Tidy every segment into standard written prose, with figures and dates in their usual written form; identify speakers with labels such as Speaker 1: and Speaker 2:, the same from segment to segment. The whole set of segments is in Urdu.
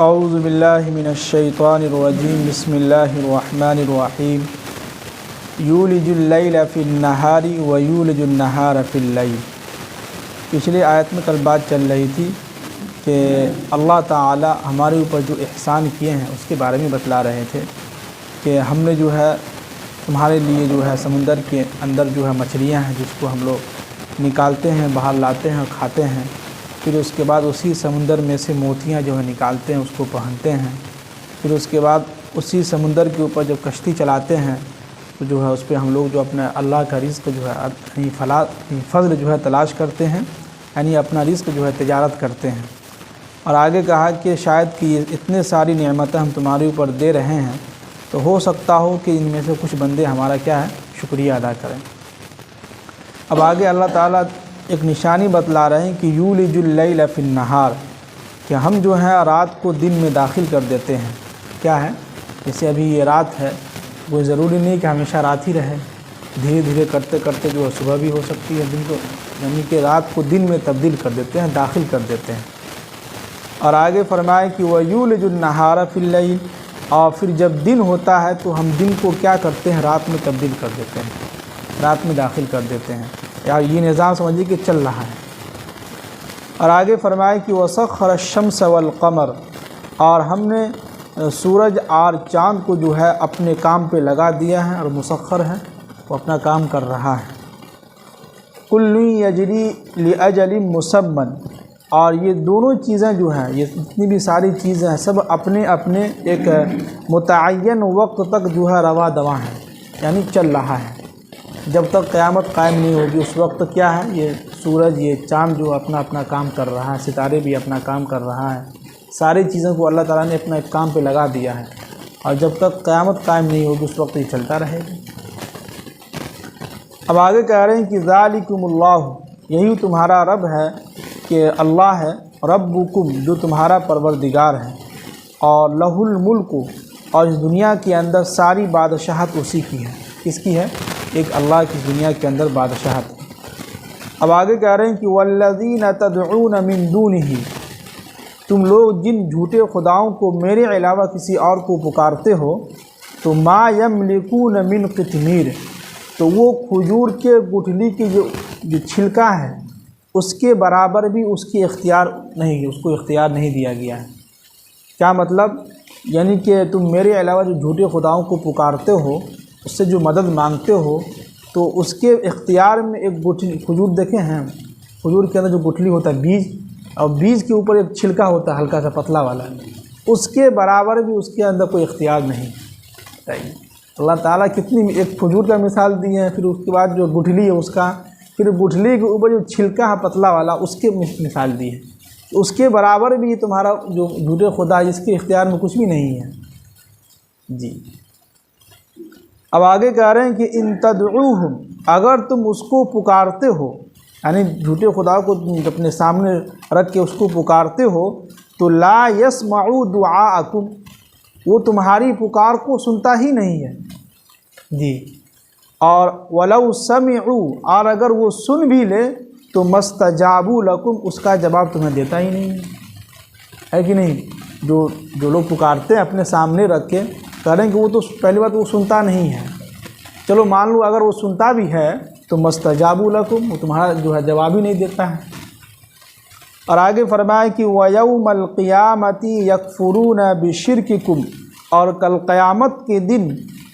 Speaker 1: اعوذ باللہ من الشیطان الرجیم بسم اللہ الرحمن الرحیم یولج اللیل فی النہار ویولج النہار فی اللیل۔ پچھلی آیت میں کل بات چل رہی تھی کہ اللہ تعالی ہمارے اوپر جو احسان کیے ہیں اس کے بارے میں بتلا رہے تھے کہ ہم نے جو ہے تمہارے لیے جو ہے سمندر کے اندر جو ہے مچھلیاں ہیں جس کو ہم لوگ نکالتے ہیں، باہر لاتے ہیں اور کھاتے ہیں، پھر اس کے بعد اسی سمندر میں سے موتیاں جو ہے نکالتے ہیں، اس کو پہنتے ہیں، پھر اس کے بعد اسی سمندر کے اوپر جب کشتی چلاتے ہیں تو جو ہے اس پہ ہم لوگ جو اپنا اللہ کا رزق جو ہے یعنی فضل جو ہے تلاش کرتے ہیں، یعنی اپنا رزق جو ہے تجارت کرتے ہیں۔ اور آگے کہا کہ شاید کہ یہ اتنے ساری نعمتیں ہم تمہارے اوپر دے رہے ہیں تو ہو سکتا ہو کہ ان میں سے کچھ بندے ہمارا کیا ہے شکریہ ادا کریں۔ اب آگے اللہ تعالیٰ ایک نشانی بتلا رہے ہیں کہ یولج اللیل فی النہار، کہ ہم جو ہے رات کو دن میں داخل کر دیتے ہیں۔ کیا ہے؟ جیسے ابھی یہ رات ہے، وہ ضروری نہیں کہ ہمیشہ رات ہی رہے، دھیرے دھیرے کرتے کرتے جو ہے صبح بھی ہو سکتی ہے دن کو، یعنی کہ رات کو دن میں تبدیل کر دیتے ہیں، داخل کر دیتے ہیں۔ اور آگے فرمائے کہ وَيُولِجُ النَّهَارَ فِي اللَّيْلِ، اور پھر جب دن ہوتا ہے تو ہم دن کو کیا کرتے ہیں، رات میں تبدیل کر دیتے ہیں، رات میں داخل کر دیتے ہیں۔ یار یہ نظام سمجھیے کہ چل رہا ہے۔ اور آگے فرمائے کہ وَسَخَّرَ الشَّمْسَ وَالْقَمَرَ، اور ہم نے سورج اور چاند کو جو ہے اپنے کام پہ لگا دیا ہے، اور مسخر ہے، وہ اپنا کام کر رہا ہے۔ كُلٌّ يَجْرِي لِأَجَلٍ مُّسَمًّى، اور یہ دونوں چیزیں جو ہیں، یہ جتنی بھی ساری چیزیں ہیں، سب اپنے اپنے ایک متعین وقت تک جو ہے رواں دواں ہیں، یعنی چل رہا ہے۔ جب تک قیامت قائم نہیں ہوگی اس وقت کیا ہے، یہ سورج، یہ چاند جو اپنا اپنا کام کر رہا ہے، ستارے بھی اپنا کام کر رہا ہے، ساری چیزوں کو اللہ تعالیٰ نے اپنا ایک کام پہ لگا دیا ہے، اور جب تک قیامت قائم نہیں ہوگی اس وقت یہ چلتا رہے گا۔ اب آگے کہہ رہے ہیں کہ ذالکم اللہ، یہی تمہارا رب ہے، کہ اللہ ہے، ربکم جو تمہارا پروردگار ہے، اور لہ الملک، اور اس دنیا کے اندر ساری بادشاہت اسی کی ہے۔ کس کی ہے؟ ایک اللہ کی دنیا کے اندر بادشاہت ہے۔ اب آگے کہہ رہے ہیں کہ والذین تدعون من دونہ، تم لوگ جن جھوٹے خداؤں کو میرے علاوہ کسی اور کو پکارتے ہو، تو ما یملکون من قطمیر، تو وہ کھجور کے گٹھلی کی جو چھلکا ہے اس کے برابر بھی اس کی اختیار نہیں، اس کو اختیار نہیں دیا گیا ہے۔ کیا مطلب؟ یعنی کہ تم میرے علاوہ جو جھوٹے خداؤں کو پکارتے ہو، اس سے جو مدد مانگتے ہو، تو اس کے اختیار میں ایک گٹھلی، کھجور دیکھے ہیں، کھجور کے اندر جو گٹھلی ہوتا ہے بیج، اور بیج کے اوپر ایک چھلکا ہوتا ہے ہلکا سا پتلا والا، اس کے برابر بھی اس کے اندر کوئی اختیار نہیں۔ اللہ تعالیٰ کتنی ایک کھجور کا مثال دی ہے، پھر اس کے بعد جو گٹھلی ہے اس کا، پھر گٹھلی کے اوپر جو چھلکا ہے پتلا والا اس کے مثال دی ہے، اس کے برابر بھی تمہارا جو جھوٹے خدا ہے اس کے اختیار میں کچھ بھی نہیں ہے۔ جی اب آگے کہہ رہے ہیں کہ ان تدعوہم، اگر تم اس کو پکارتے ہو، یعنی جھوٹے خدا کو تم اپنے سامنے رکھ کے اس کو پکارتے ہو، تو لا یسمعوا دعاءکم، وہ تمہاری پکار کو سنتا ہی نہیں ہے۔ جی اور ولو سمعوا، اور اگر وہ سن بھی لے تو مستجابوا لکم، اس کا جواب تمہیں دیتا ہی نہیں ہے کہ نہیں؟ جو لوگ پکارتے ہیں اپنے سامنے رکھ کے، کہہ رہے ہیں کہ وہ تو پہلی بات وہ سنتا نہیں ہے، چلو مان لو اگر وہ سنتا بھی ہے تو مستجابوا لکم، وہ تمہارا جو ہے جواب ہی نہیں دیتا ہے۔ اور آگے فرمائے کہ وَيَوْمَ الْقِيَامَةِ يَكْفُرُونَ بِشِرْكِكُمْ، اور کل قیامت کے دن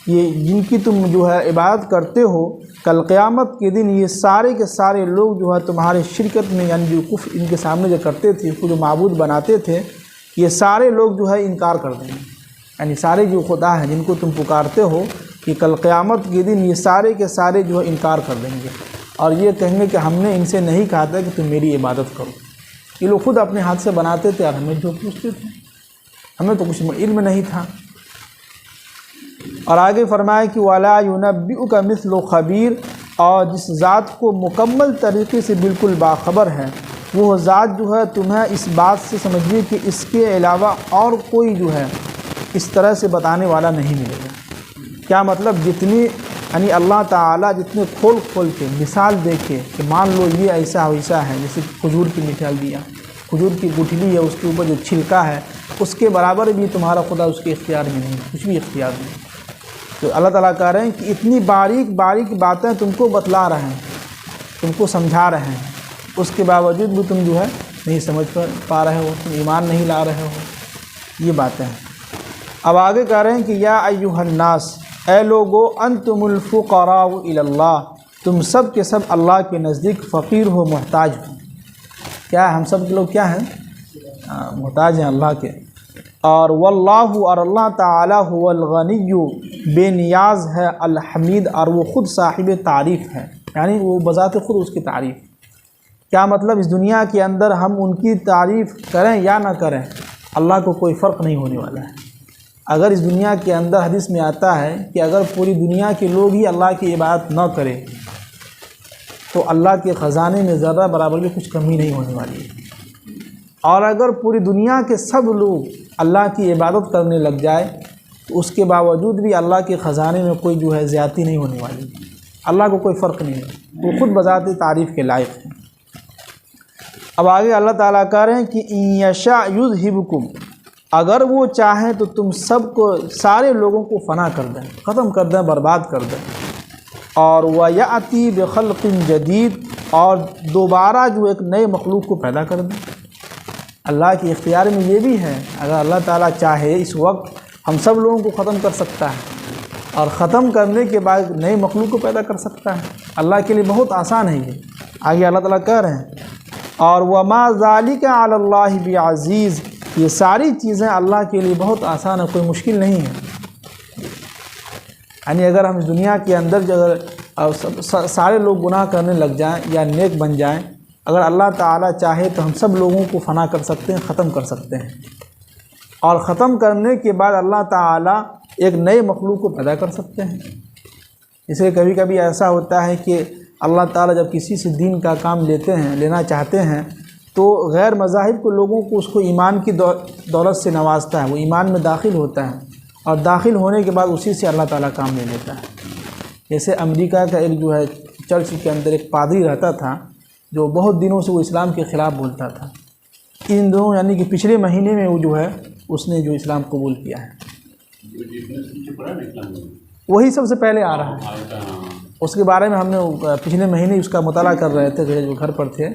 Speaker 1: یہ جن کی تم جو ہے عبادت کرتے ہو، کل قیامت کے دن یہ سارے کے سارے لوگ جو ہے تمہارے شرکت میں، یعنی جو کفر ان کے سامنے جو کرتے تھے، اس کو جو معبود بناتے تھے، یہ سارے لوگ جو ہے انکار کر دیں گے، یعنی سارے جو خدا ہیں جن کو تم پکارتے ہو، کہ کل قیامت کے دن یہ سارے کے سارے جو ہے انکار کر دیں گے، اور یہ کہیں گے کہ ہم نے ان سے نہیں کہا تھا کہ تم میری عبادت کرو۔ یہ لوگ خود اپنے ہاتھ سے بناتے تھے اور ہمیں جو پوچھتے تھے، ہمیں تو کچھ علم نہیں تھا۔ اور آگے فرمائے کہ وَلَا يُنَبِّئُكَ مِثْلُ خَبِيرٍ، اور جس ذات کو مکمل طریقے سے بالکل باخبر ہے، وہ ذات جو ہے تمہیں اس بات سے سمجھیے کہ اس کے علاوہ اور کوئی جو ہے اس طرح سے بتانے والا نہیں ملے گا۔ کیا مطلب؟ جتنی یعنی اللہ تعالیٰ جتنے کھول کے مثال دے کے کہ مان لو یہ ایسا ویسا ہے، جیسے کھجور کی مثال دیا، کھجور کی گٹھلی ہے اس کے اوپر جو چھلکا ہے اس کے برابر بھی تمہارا خدا اس کے اختیار میں نہیں، کچھ بھی اختیار نہیں۔ تو اللہ تعالیٰ کہہ رہے ہیں کہ اتنی باریک باریک باتیں تم کو بتلا رہے ہیں، تم کو سمجھا رہے ہیں، اس کے باوجود بھی تم جو ہے نہیں سمجھ پا رہے ہو، تم ایمان نہیں لا رہے ہو، یہ باتیں ہیں۔ اب آگے کہہ رہے ہیں کہ یا ایھا الناس، اے لوگو، انتم الفقراء الی اللہ، تم سب کے سب اللہ کے نزدیک فقیر ہو، محتاج ہو۔ کیا ہے؟ ہم سب کے لوگ کیا ہیں؟ محتاج ہیں اللہ کے۔ اور واللہ، اور اللہ تعالی هو الغنی، بے نیاز ہے، الحمید، اور وہ خود صاحب تعریف ہے، یعنی وہ بذات خود اس کی تعریف۔ کیا مطلب؟ اس دنیا کے اندر ہم ان کی تعریف کریں یا نہ کریں، اللہ کو کوئی فرق نہیں ہونے والا ہے۔ اگر اس دنیا کے اندر حدیث میں آتا ہے کہ اگر پوری دنیا کے لوگ ہی اللہ کی عبادت نہ کریں تو اللہ کے خزانے میں ذرہ برابر بھی کچھ کمی نہیں ہونے والی ہے، اور اگر پوری دنیا کے سب لوگ اللہ کی عبادت کرنے لگ جائے تو اس کے باوجود بھی اللہ کے خزانے میں کوئی جو ہے زیادتی نہیں ہونے والی، اللہ کو کوئی فرق نہیں ہے، وہ خود بذات تعریف کے لائق ہیں۔ اب آگے اللہ تعالیٰ کہہ رہے ہیں کہ ان یشاء یذھبکم، اگر وہ چاہیں تو تم سب کو، سارے لوگوں کو فنا کر دیں، ختم کر دیں، برباد کر دیں، اور وَيَأْتِي بِخَلْقٍ جدید، اور دوبارہ جو ایک نئے مخلوق کو پیدا کر دیں۔ اللہ کے اختیار میں یہ بھی ہے، اگر اللہ تعالیٰ چاہے اس وقت ہم سب لوگوں کو ختم کر سکتا ہے، اور ختم کرنے کے بعد نئے مخلوق کو پیدا کر سکتا ہے۔ اللہ کے لیے بہت آسان ہے یہ۔ آگے اللہ تعالیٰ کہہ رہے ہیں اور وَمَا ذَلِكَ عَلَى اللَّهِ بِعَزِيزٍ، یہ ساری چیزیں اللہ کے لیے بہت آسان ہے، کوئی مشکل نہیں ہے۔ یعنی اگر ہم اس دنیا کے اندر جو اگر سارے لوگ گناہ کرنے لگ جائیں یا نیک بن جائیں، اگر اللہ تعالیٰ چاہے تو ہم سب لوگوں کو فنا کر سکتے ہیں، ختم کر سکتے ہیں، اور ختم کرنے کے بعد اللہ تعالیٰ ایک نئے مخلوق کو پیدا کر سکتے ہیں۔ اس لیے کبھی کبھی ایسا ہوتا ہے کہ اللہ تعالیٰ جب کسی سے دین کا کام لینا چاہتے ہیں تو غیر مذاہب کو، لوگوں کو، اس کو ایمان کی دولت سے نوازتا ہے، وہ ایمان میں داخل ہوتا ہے، اور داخل ہونے کے بعد اسی سے اللہ تعالیٰ کام لے لیتا ہے۔ جیسے امریکہ کا ایک جو ہے چرچ کے اندر ایک پادری رہتا تھا جو بہت دنوں سے وہ اسلام کے خلاف بولتا تھا، ان دنوں یعنی کہ پچھلے مہینے میں وہ جو ہے اس نے جو اسلام قبول کیا ہے، وہی سب سے پہلے آ رہا ہے۔ اس کے بارے میں ہم نے پچھلے مہینے اس کا مطالعہ کر رہے تھے، جو گھر پر تھے،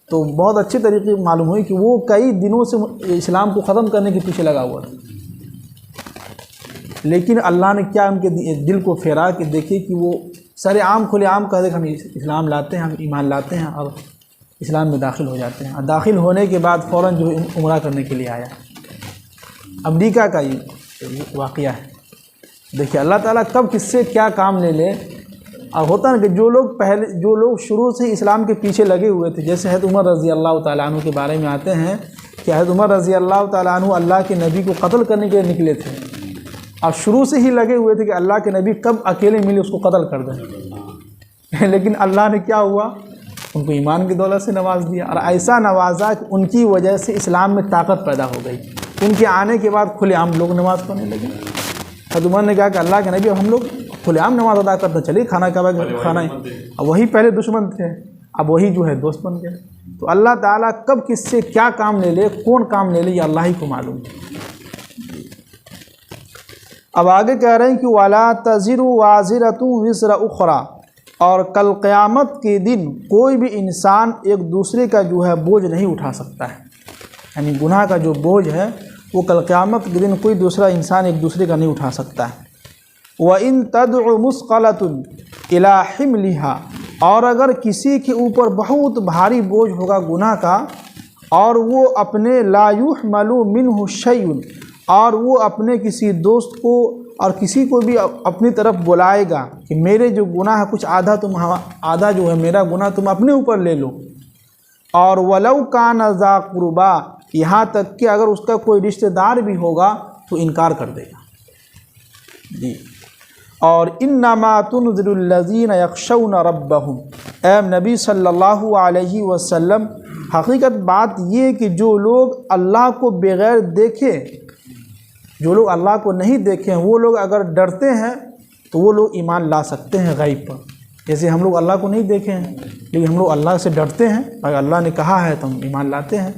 Speaker 1: تو بہت اچھے طریقے سے معلوم ہوئی کہ وہ کئی دنوں سے اسلام کو ختم کرنے کے پیچھے لگا ہوا تھا، لیکن اللہ نے کیا ان کے دل کو پھیرا کہ دیکھیے کہ وہ سارے عام کھلے عام کہہ دے کہ ہم اسلام لاتے ہیں، ہم ایمان لاتے ہیں، اور اسلام میں داخل ہو جاتے ہیں، اور داخل ہونے کے بعد فوراً جو عمرہ کرنے کے لیے آیا۔ امریکہ کا یہ واقعہ ہے۔ دیکھیے اللہ تعالیٰ کب کس سے کیا کام لے لے، اور ہوتا ہے کہ جو لوگ شروع سے اسلام کے پیچھے لگے ہوئے تھے، جیسے حضرت عمر رضی اللہ تعالیٰ عنہ کے بارے میں آتے ہیں کہ حضرت عمر رضی اللہ تعالیٰ عنہ اللہ کے نبی کو قتل کرنے کے لیے نکلے تھے، اور شروع سے ہی لگے ہوئے تھے کہ اللہ کے نبی کب اکیلے ملے اس کو قتل کر دیں، لیکن اللہ نے کیا ہوا، ان کو ایمان کی دولت سے نواز دیا، اور ایسا نوازا کہ ان کی وجہ سے اسلام میں طاقت پیدا ہو گئی۔ ان کے آنے کے بعد کھلے عام لوگ نماز پڑھنے لگے۔ حضرت عمر نے کہا کہ اللہ کے نبی اب ہم لوگ کھلے عام نماز ادا کرتے، چلیے کھانا کھانا وہی پہلے دشمن تھے، اب وہی جو ہے دوست بن گئے۔ تو اللہ تعالیٰ کب کس سے کیا کام لے لے، کون کام لے لے، یہ اللہ ہی کو معلوم ہے۔ اب آگے کہہ رہے ہیں کہ وَلَا تَزِرُ وَازِرَةٌ وِزْرَ أُخْرَىٰ، اور کل قیامت کے دن کوئی بھی انسان ایک دوسرے کا جو ہے بوجھ نہیں اٹھا سکتا ہے، یعنی گناہ کا جو بوجھ ہے وہ کل قیامت کے دن کوئی دوسرا انسان ایک دوسرے کا نہیں اٹھا سکتا ہے۔ وَإِن تَدْعُ مُثْقَلَةٌ إِلَىٰ حِمْلِهَا، اور اگر کسی کے اوپر بہت بھاری بوجھ ہوگا گناہ کا، اور وہ اپنے لا يُحْمَلُ مِنْهُ شَيْءٌ، اور وہ اپنے کسی دوست کو اور کسی کو بھی اپنی طرف بلائے گا کہ میرے جو گناہ ہے کچھ آدھا جو ہے میرا گناہ تم اپنے اوپر لے لو، اور وَلَوْ كَانَ ذَا قُرْبَىٰ، یہاں تک کہ اگر اس کا کوئی رشتہ دار بھی ہوگا تو انکار کر دے گا جی۔ اور انما تنذر الذین یخشون ربہم، اے نبی صلی اللہ علیہ وسلم حقیقت بات یہ کہ جو لوگ اللہ کو بغیر دیکھے، جو لوگ اللہ کو نہیں دیکھیں، وہ لوگ اگر ڈرتے ہیں تو وہ لوگ ایمان لا سکتے ہیں غیب پر۔ جیسے ہم لوگ اللہ کو نہیں دیکھے ہیں لیکن ہم لوگ اللہ سے ڈرتے ہیں، اگر اللہ نے کہا ہے تو ہم ایمان لاتے ہیں۔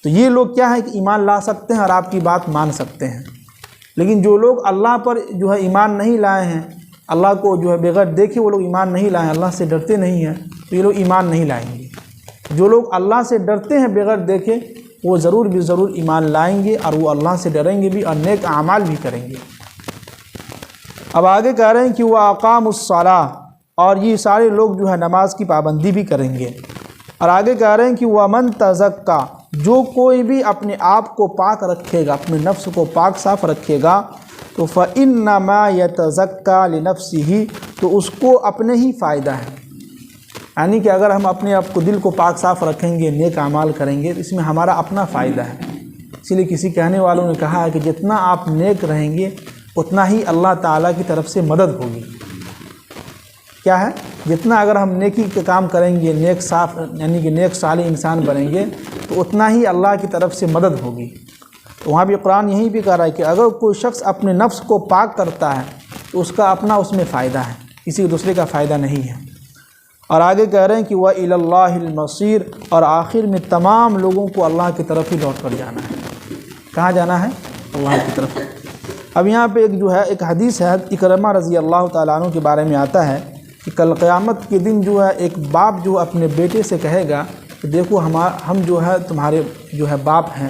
Speaker 1: تو یہ لوگ کیا ہے کہ ایمان لا سکتے ہیں اور آپ کی بات مان سکتے ہیں، لیکن جو لوگ اللہ پر جو ہے ایمان نہیں لائے ہیں، اللہ کو جو ہے بغیر دیکھے وہ لوگ ایمان نہیں لائے ہیں، اللہ سے ڈرتے نہیں ہیں، تو یہ لوگ ایمان نہیں لائیں گے۔ جو لوگ اللہ سے ڈرتے ہیں بغیر دیکھے وہ ضرور بھی ضرور ایمان لائیں گے، اور وہ اللہ سے ڈریں گے بھی اور نیک اعمال بھی کریں گے۔ اب آگے کہہ رہے ہیں کہ وہ اقاموا الصلاۃ، اور یہ سارے لوگ جو ہے نماز کی پابندی بھی کریں گے۔ اور آگے کہہ رہے ہیں کہ وَمَن تَزَكَّىٰ، جو کوئی بھی اپنے آپ کو پاک رکھے گا، اپنے نفس کو پاک صاف رکھے گا، تو فَإِنَّمَا يَتَزَكَّىٰ لِنَفْسِهِ، تو اس کو اپنے ہی فائدہ ہے۔ یعنی کہ اگر ہم اپنے آپ کو دل کو پاک صاف رکھیں گے، نیک اعمال کریں گے، تو اس میں ہمارا اپنا فائدہ ہے۔ اسی لیے کسی کہنے والوں نے کہا ہے کہ جتنا آپ نیک رہیں گے اتنا ہی اللہ تعالیٰ کی طرف سے مدد ہوگی۔ کیا ہے؟ جتنا اگر ہم نیکی کے کام کریں گے، نیک صاف یعنی کہ نیک صالح انسان بنیں گے، تو اتنا ہی اللہ کی طرف سے مدد ہوگی۔ تو وہاں بھی قرآن یہیں بھی کہہ رہا ہے کہ اگر کوئی شخص اپنے نفس کو پاک کرتا ہے تو اس کا اپنا اس میں فائدہ ہے، کسی دوسرے کا فائدہ نہیں ہے۔ اور آگے کہہ رہے ہیں کہ وَإِلَى اللَّهِ الْمَصِيرُ، اور آخر میں تمام لوگوں کو اللہ کی طرف ہی لوٹ کر جانا ہے۔ کہاں جانا ہے؟ اللہ کی طرف۔ اب یہاں پہ ایک حدیث ہے، اکرمہ رضی اللہ تعالیٰ عنہ کے بارے میں آتا ہے کہ کل قیامت کے دن جو ہے ایک باپ جو اپنے بیٹے سے کہے گا کہ دیکھو ہم جو ہے تمہارے جو ہے باپ ہیں،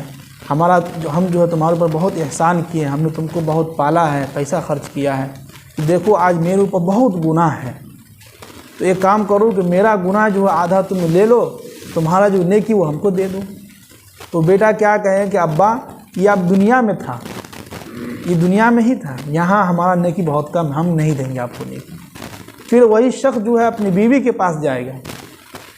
Speaker 1: ہم جو ہے تمہارے اوپر بہت احسان کیے ہیں، ہم نے تم کو بہت پالا ہے، پیسہ خرچ کیا ہے، دیکھو آج میرے اوپر بہت گناہ ہے، تو ایک کام کرو کہ میرا گناہ جو ہے آدھا تم لے لو، تمہارا جو نیکی وہ ہم کو دے دو۔ تو بیٹا کیا کہے کہ ابا یہ اب دنیا میں تھا، یہ دنیا میں ہی تھا، یہاں ہمارا نیکی بہت کم، ہم نہیں دیں گے آپ کو نیکی۔ پھر وہی شخص جو ہے اپنی بیوی کے پاس جائے گا،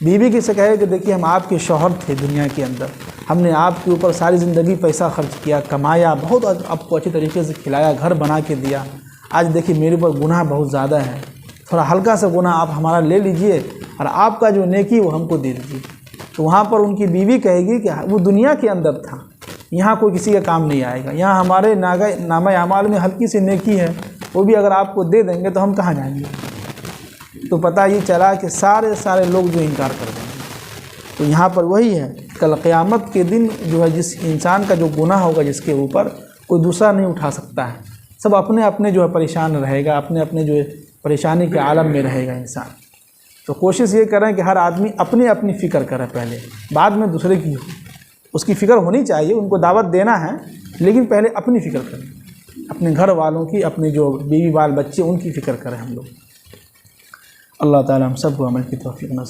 Speaker 1: بیوی کے سے کہے کہ دیکھیے ہم آپ کے شوہر تھے دنیا کے اندر، ہم نے آپ کے اوپر ساری زندگی پیسہ خرچ کیا، کمایا، بہت آپ کو اچھی طریقے سے کھلایا، گھر بنا کے دیا، آج دیکھیے میرے اوپر گناہ بہت زیادہ ہے، تھوڑا ہلکا سا گناہ آپ ہمارا لے لیجئے اور آپ کا جو نیکی وہ ہم کو دے دیجیے۔ تو وہاں پر ان کی بیوی کہے گی کہ وہ دنیا کے اندر تھا، یہاں کوئی کسی کا کام نہیں آئے گا، یہاں ہمارے نامہ اعمال میں ہلکی سی نیکی ہے، وہ بھی اگر آپ کو دے دیں گے تو ہم کہاں جائیں گے؟ تو پتہ یہ چلا کہ سارے لوگ جو انکار کر دیں گے۔ تو یہاں پر وہی ہے، کل قیامت کے دن جو ہے جس انسان کا جو گناہ ہوگا جس کے اوپر، کوئی دوسرا نہیں اٹھا سکتا ہے، سب اپنے اپنے جو ہے پریشان رہے گا، اپنے اپنے جو ہے پریشانی کے عالم میں رہے گا انسان۔ تو کوشش یہ کریں کہ ہر آدمی اپنی فکر کرے پہلے، بعد میں دوسرے کی اس کی فکر ہونی چاہیے، ان کو دعوت دینا ہے، لیکن پہلے اپنی فکر کریں، اپنے گھر والوں کی، اپنے جو بیوی بال بچے ان کی فکر کریں ہم لوگ۔ اللہ تعالیٰ ہم سب کو عمل کی توفیق نصیب